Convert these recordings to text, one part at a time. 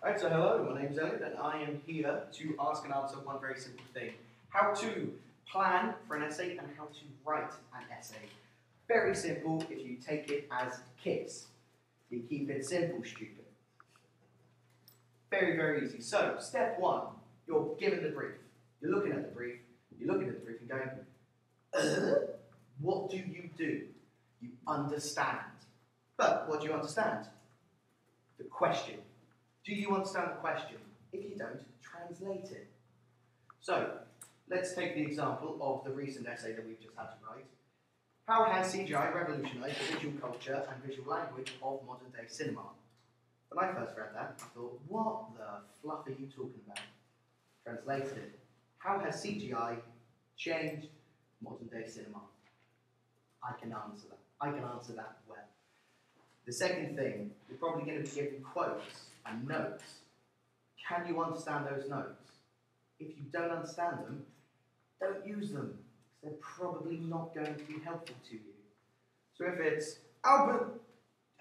Alright, so hello, my name is Elliot and I am here to ask and answer one very simple thing. How to plan for an essay and how to write an essay. Very simple if you take it as kids. You keep it simple, stupid. Very, very easy. So, step one, you're given the brief. You're looking at the brief, and going, what do? You understand. But what do you understand? The question. Do you understand the question? If you don't, translate it. So, let's take the example of the recent essay that we've just had to write. How has CGI revolutionized the visual culture and visual language of modern day cinema? When I first read that, I thought, what the fluff are you talking about? Translated it. How has CGI changed modern day cinema? I can answer that. I can answer that well. The second thing, you're probably going to be given quotes and notes. Can you understand those notes? If you don't understand them, don't use them. They're probably not going to be helpful to you. So if it's Albert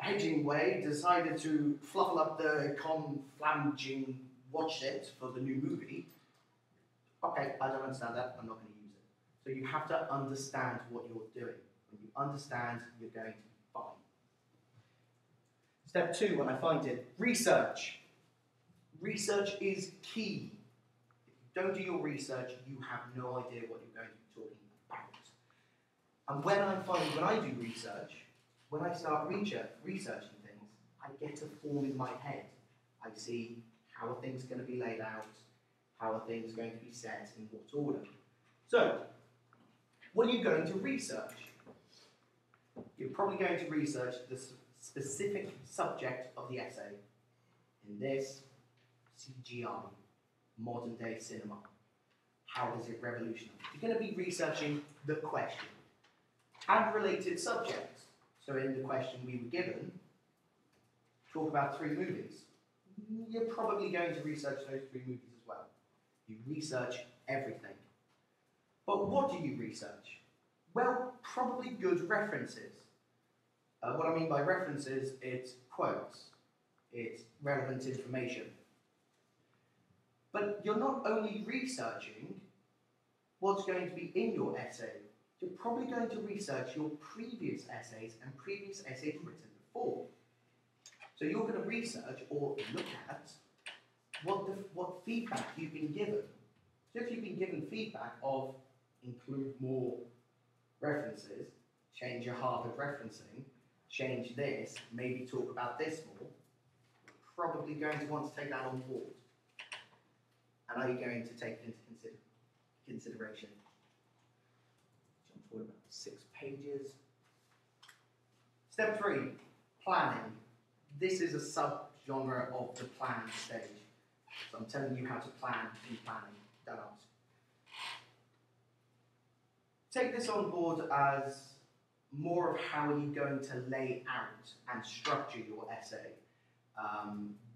Hedgingway decided to fluffle up the conflamging watch it for the new movie, okay, I don't understand that, I'm not going to use it. So you have to understand what you're doing. When you understand, you're going to be fine. Step two, when I find it, research. Research is key. If you don't do your research, you have no idea what you're going to be talking about. And when I do research, when I start researching things, I get a form in my head. I see how are things going to be laid out, how are things going to be set, in what order. So, what are you going to research? You're probably going to research the specific subject of the essay. In this, CGI, modern day cinema. How does it revolutionize? You're going to be researching the question and related subjects. So in the question we were given, talk about 3 movies. You're probably going to research those 3 movies as well. You research everything. But what do you research? Well, probably good references. What I mean by references, it's quotes, it's relevant information. But you're not only researching what's going to be in your essay, you're probably going to research your previous essays and previous essays written before. So you're going to research or look at what feedback you've been given. So if you've been given feedback of include more references, change your Harvard referencing, change this, maybe talk about this more, you're probably going to want to take that on board. And are you going to take it into consideration? Jump forward about 6 pages. Step 3, planning. This is a sub-genre of the planning stage. So I'm telling you how to plan in planning. Don't ask. Take this on board as more of how are you going to lay out and structure your essay.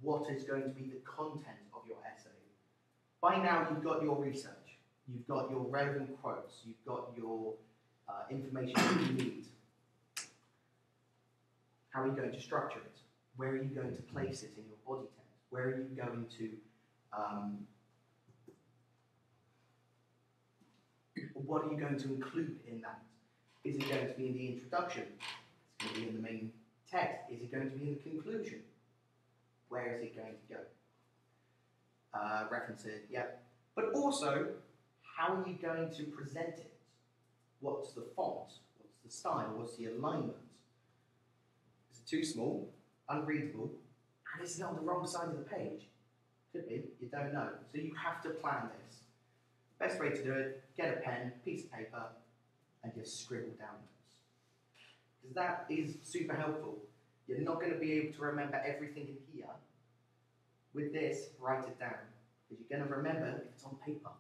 What is going to be the content of your essay. By now you've got your research, you've got your relevant quotes, you've got your information that you need. How are you going to structure it? Where are you going to place it in your body text? Where are you going to what are you going to include in that? Is it going to be in the introduction? Is it going to be in the main text? Is it going to be in the conclusion? Where is it going to go? Reference it, yeah. But also, how are you going to present it? What's the font? What's the style? What's the alignment? Is it too small? Unreadable? And is it on the wrong side of the page? Could be, you don't know. So you have to plan this. Best way to do it, get a pen, piece of paper, and just scribble down notes. Because that is super helpful. You're not going to be able to remember everything in here. With this, write it down. Because you're going to remember if it's on paper.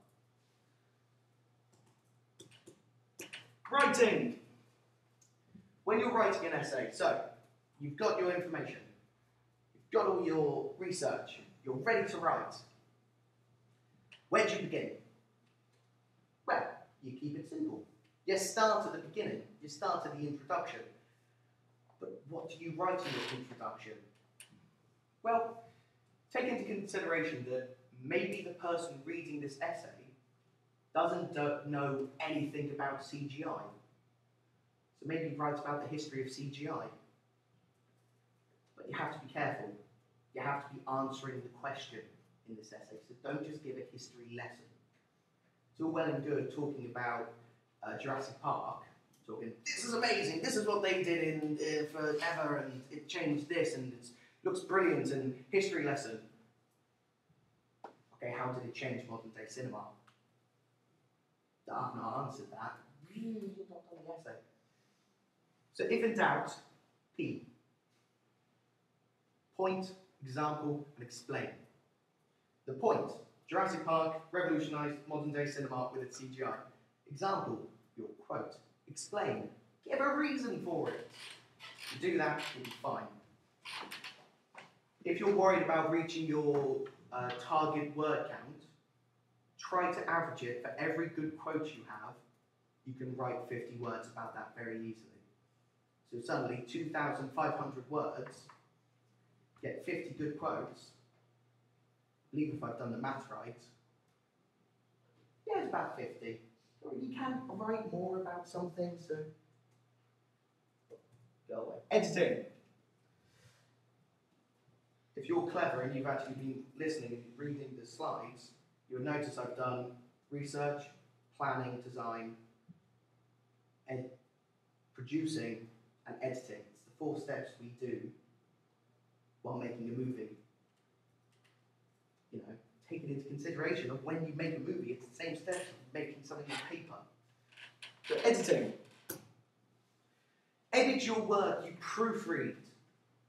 Writing! When you're writing an essay, so you've got your information, you've got all your research, you're ready to write. Where do you begin? Well, you keep it simple. You start at the beginning, you start at the introduction. But what do you write in your introduction? Well, take into consideration that maybe the person reading this essay doesn't know anything about CGI. So maybe write about the history of CGI. But you have to be careful. You have to be answering the question in this essay. So don't just give a history lesson. It's all well and good talking about Jurassic Park, talking, this is amazing, this is what they did in forever, and it changed this, and it looks brilliant, and history lesson. Okay, how did it change modern day cinema? I've not answered that. Really not done the essay. So if in doubt, P. Point, example, and explain. The point, Jurassic Park revolutionised modern day cinema with its CGI. Example, your quote. Explain, give a reason for it. If you do that, you'll be fine. If you're worried about reaching your target word count, try to average it for every good quote you have. You can write 50 words about that very easily. So suddenly, 2,500 words, get 50 good quotes. I believe if I've done the math right, yeah, it's about 50. You can write more about something, so go away. Editing. If you're clever and you've actually been listening and reading the slides, you'll notice I've done research, planning, design, producing, and editing. It's the 4 steps we do while making a movie. You know, take it into consideration of when you make a movie, it's the same steps as making something on paper. So editing. Edit your work, you proofread.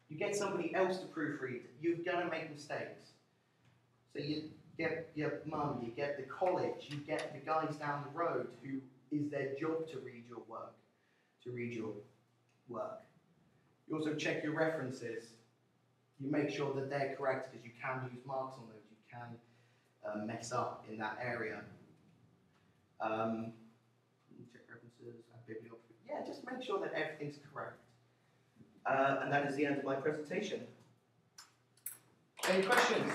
You get somebody else to proofread. You're going to make mistakes. So you get your mum, you get the college, you get the guys down the road who is their job to read your work. You also check your references. You make sure that they're correct because you can lose marks on those. You can mess up in that area. Check references and bibliography. Yeah, just make sure that everything's correct. And that is the end of my presentation. Any questions?